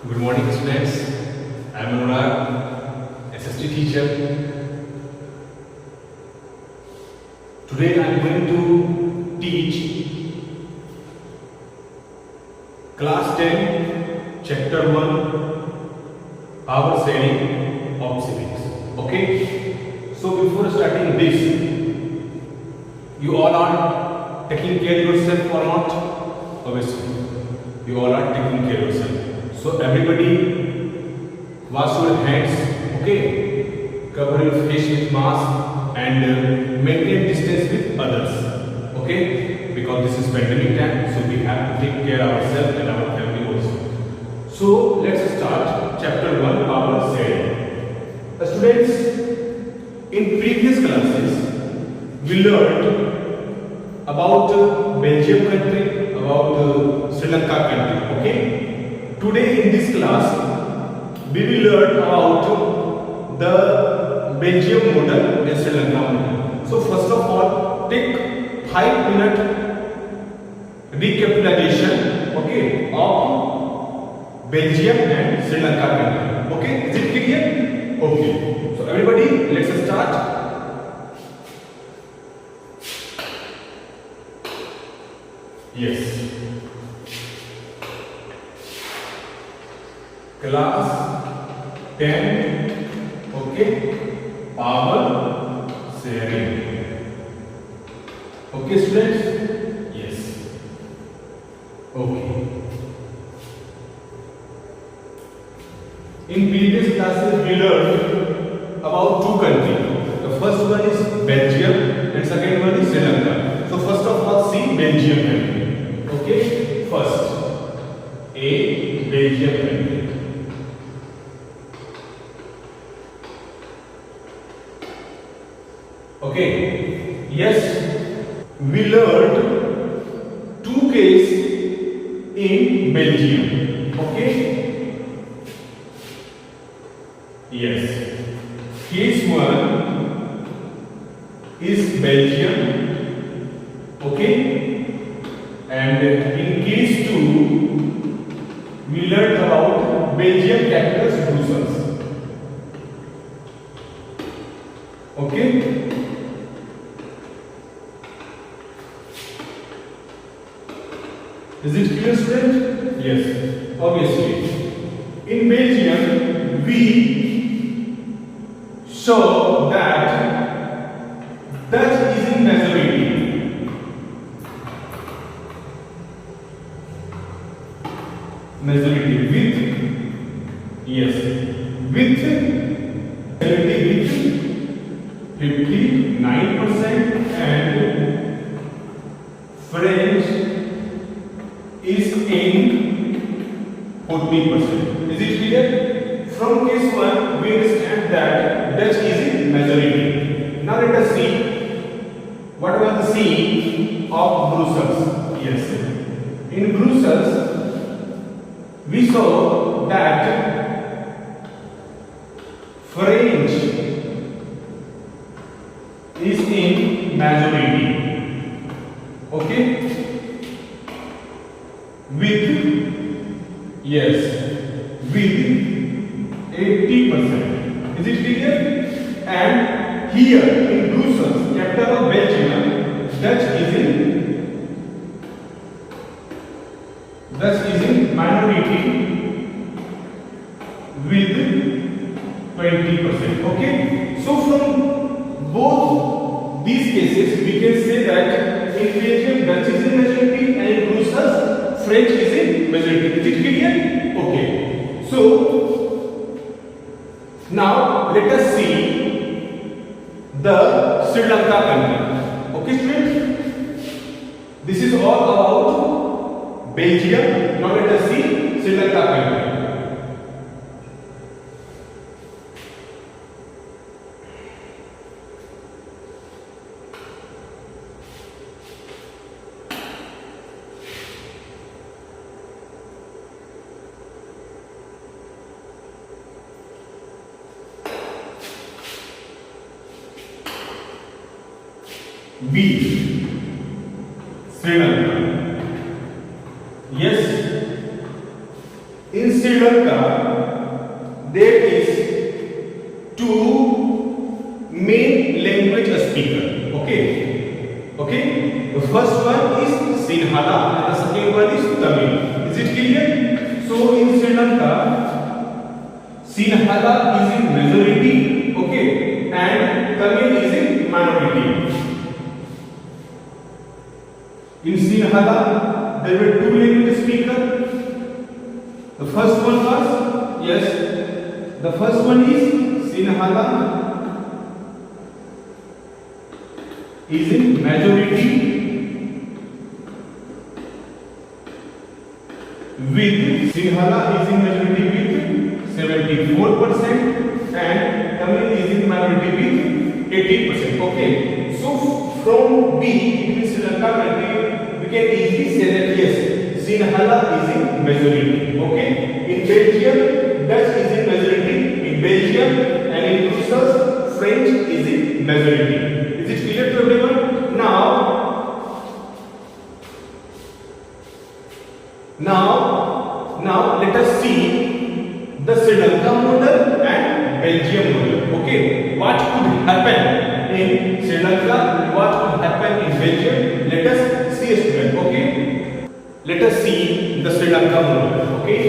Good morning, students. I am Anurag, SST teacher. Today I am going to teach class 10, chapter 1, power sharing of civics. Okay? So before starting this, you all are taking care of yourself or not? Obviously, you all are taking care of yourself. So everybody wash your hands, okay? Cover your face with mask and maintain distance with others, okay? Because this is pandemic time, so we have to take care of ourselves and our family also. So let's start chapter 1, power sharing. Students, in previous classes we learned about Belgium country, about Sri Lanka country, okay? Today in this class we will learn about the Belgium model and Sri Lanka model. So first of all, take 5-minute recapitulation, okay, of Belgium and Sri Lanka country. Okay, is it clear? Okay. So everybody, let's start. Yes. Class 10, okay, power sharing. Okay, students? Yes. Okay. In previous classes we learned about two countries. The first one is Belgium and second one is Sri Lanka. So first of all, see Belgium country. Okay, first A, Belgium country. Okay, yes, we learned two cases in Belgium. Okay, yes, case 1 is Belgium, okay, and in case 2 we learned about Belgium capital Brussels. Okay. Is it clear, student? Yes, obviously. In Belgium, we show that Dutch is in majority. Majority with, yes, with majority with 59% and French is in 40%. Is it clear? From case 1 we understand that Dutch is in majority. Now let us see what was the scene of Brussels. Yes, in Brussels we saw that French is in majority. Okay, with, yes, with 80%. Is it clear? And here in Brussels, capital of Belgium, Dutch is in minority with 20%. Okay, so from both these cases we can say that in Belgium Dutch is in majority and in Brussels French is in majority. Is it clear? Okay. So now let us see the Sri Lanka country. Okay, students? This is all about Belgium. Now let us see Sri Lanka country. B, Sri Lanka. Yes, in Sri Sri Lanka, there is two main language speaker. Okay. The first one is Sinhala and the second one is Tamil. Is it clear? So in Sri Lanka, Sinhala is in majority, okay, and Tamil is in minority. In Sinhala, there were two language speakers. The first one was, yes, the first one is Sinhala is in majority with Sinhala is in majority with 74% and Tamil is in minority with 80%. Okay, so from B, it means Sri Lanka country, we can easily say that yes, Sinhala is in majority. Okay, in Belgium, Dutch is in majority in Belgium, and in Brussels, French is in majority. Is it clear to everyone? Now let us see the Sri Lanka model and Belgium model. Okay, what could happen in Sri Lanka? What could happen in Belgium? Let us see, student. Okay, let us see the Sri Lanka model. Okay.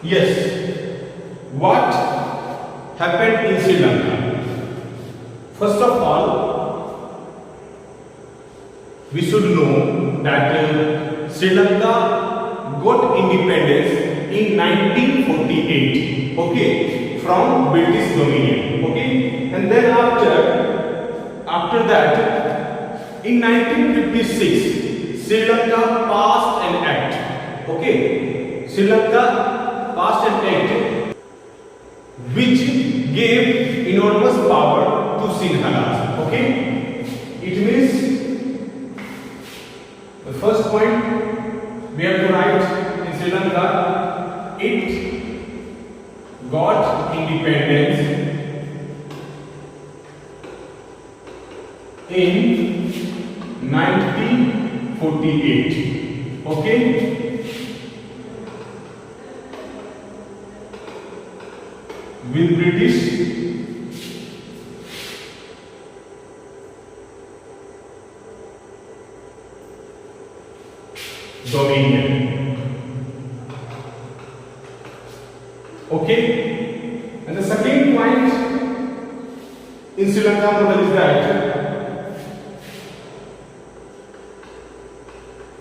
Yes, what happened in Sri Lanka? First of all, we should know that Sri Lanka got independence in 1948, okay, from British Dominion, okay, and then after that, in 1956, Sri Lanka passed an act, okay, Sri Lanka passed an act which gave enormous power to Sinhalas. Okay, it means the first point we have to write in Sri Lanka, it got independence in 1948. Okay. With British Dominion. Okay, and the second point in Sri Lanka model is that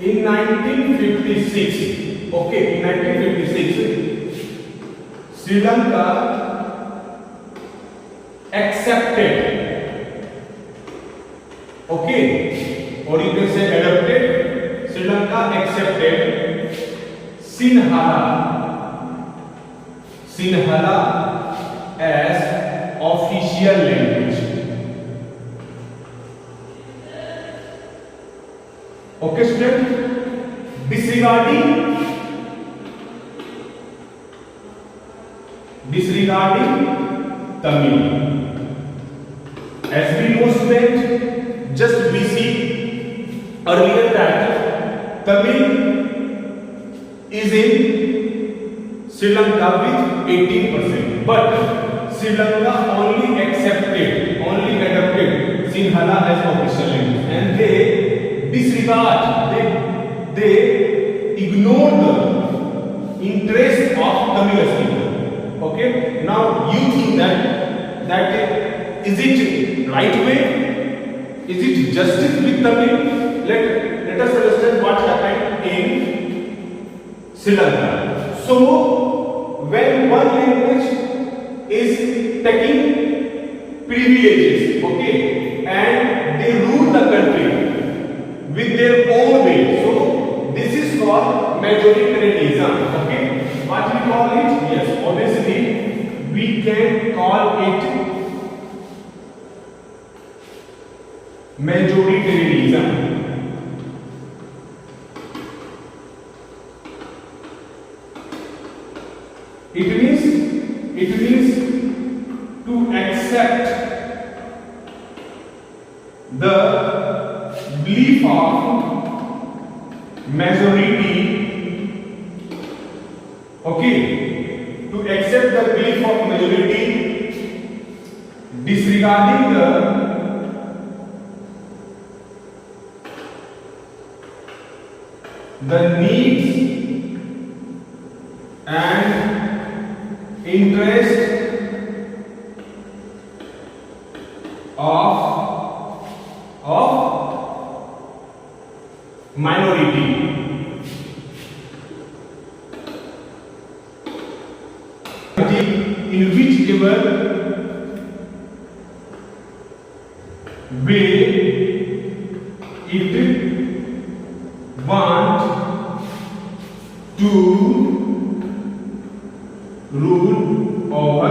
in 1956, okay, in 1956, Sri Lanka accepted, okay, or you can say adopted, Sri Lanka accepted Sinhala as official language. Okay, student, disregarding Tamil. As we know, student, just we see earlier that Tamil is in Sri Lanka with 18%, but Sri Lanka only adopted Sinhala as official language, and they ignore the interest of Tamil speakers. Okay, now you think that is it right way? Is it justice with Tamil? Let us understand what happened in Sri Lanka. So when one language is taking privileges, okay, and they rule the country with their own way, so this is called majoritarianism. Okay, what we call it? Yes, obviously we can call it majoritarianism. It means to accept the belief of majority. Okay, to accept the belief of majority, disregarding the needs and interest of minority. In whichever way it want to rule our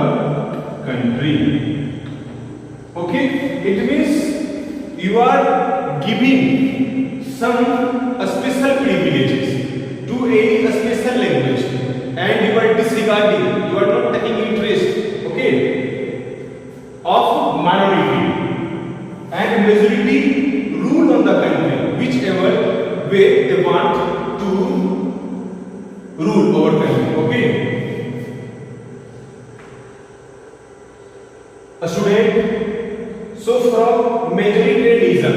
country. Okay, it means you are giving some special privileges to a special language and you are disregarding, you are not taking interest, okay, of minority, and majority rule on the country whichever way they want to rule our country. Okay, a student, so from majoritarianism,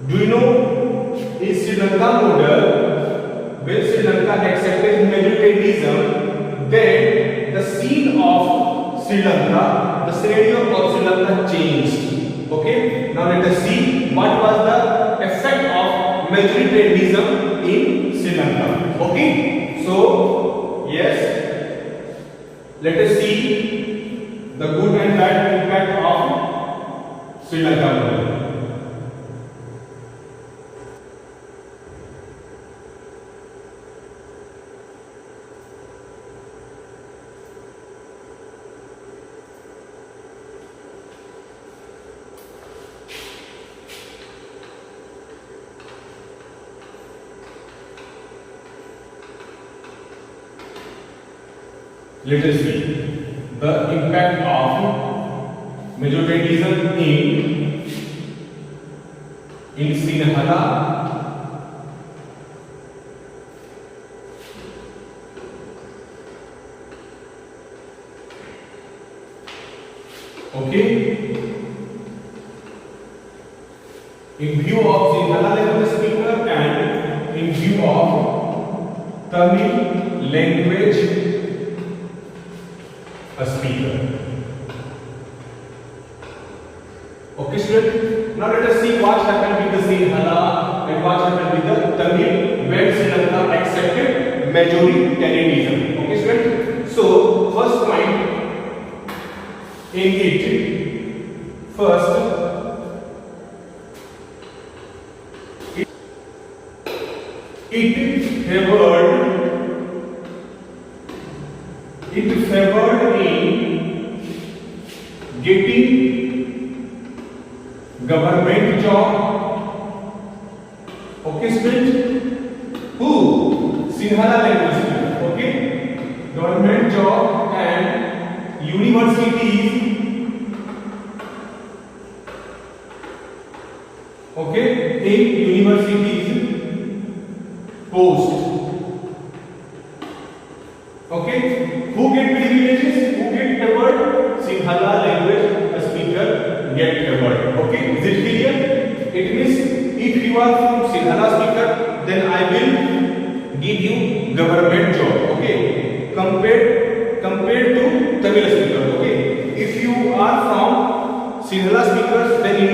do you know in Sri Lanka model, when Sri Lanka accepted majoritarianism, then the scene of Sri Lanka, the scenario of Sri Lanka changed. Okay, now let us see what was the effect of majoritarianism in Sri Lanka. Okay, so yes, let us see the good and bad impact of Sri Lanka model. Let us see the impact of majoritarianism in Sinhala. Okay, in view of Sinhala language speaker and in view of Tamil language a speaker. Okay, student. Now let us see what happened with the Sinhala and what happened with the Tamil when Sri Lanka accepted majoritarianism. Okay, student. So first point in it, first it favored in getting government job. Okay, student. Who? Sinhala language. Okay, government job and universities. Okay, in universities post. Okay, who get privileges? Who get favored? Sinhala language speaker get favored. Okay, is it clear? It means if you are from Sinhala speaker, then I will give you government job. Okay, compared to Tamil speaker. Okay, if you are from Sinhala speakers, then in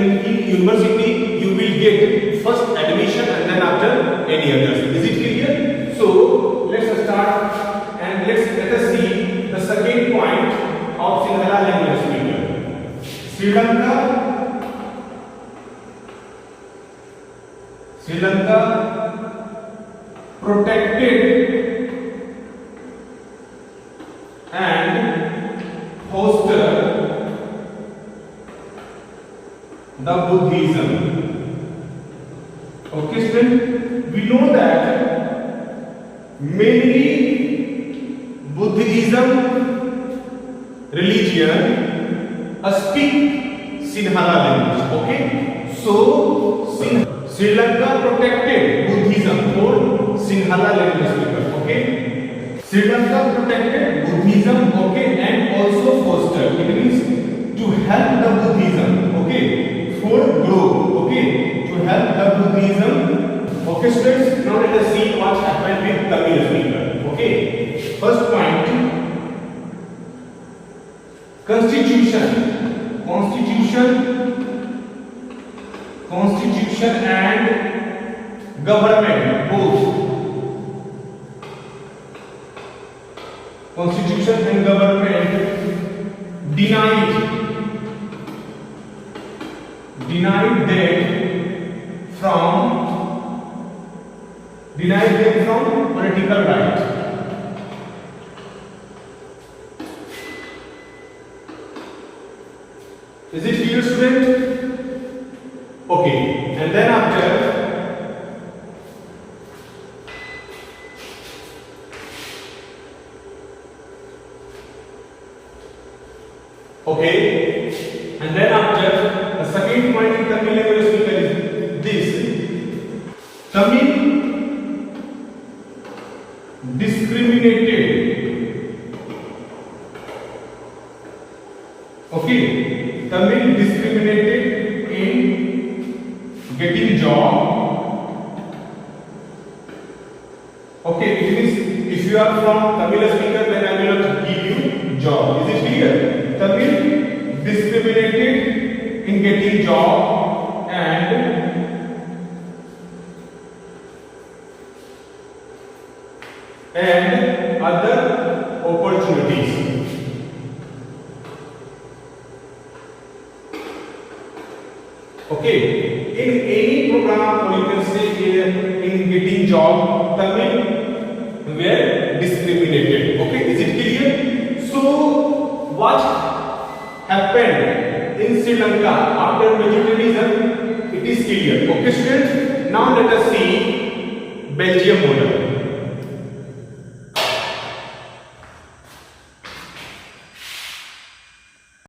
university you will get first admission and then after any others. Is it clear? So let's start and let us see the second point of Sinhala language speaker. Sri Lanka protected and fostered the Buddhism. Okay, student, we know that mainly Buddhism religion speak Sinhala language. Okay, so Sri Lanka protected Buddhism for Sinhala language speaker. Okay, Sri Lanka protected Buddhism. Okay, and also fostered. It means to help the Buddhism. Okay, for grow. Okay, to help the Buddhism. Okay, students. Now let us see what happened with Tamil speaker. Okay, first point. Constitution and government both. Constitution and government denied them from political right. Is it clear, student? Okay, and then after the second point in Tamil language speaker is this: Tamil discriminated. Okay, Tamil discriminated in getting job. Okay, it means if you are from Tamil speaker, then I will not give you job. Is it clear? Tamil discriminated in getting job and other opportunities. Okay, in any program, or you can say in getting job, Tamil were discriminated. Okay, is it clear? So what happened in Sri Lanka after vegetarianism? It is clear. Okay, students. Now let us see Belgium model.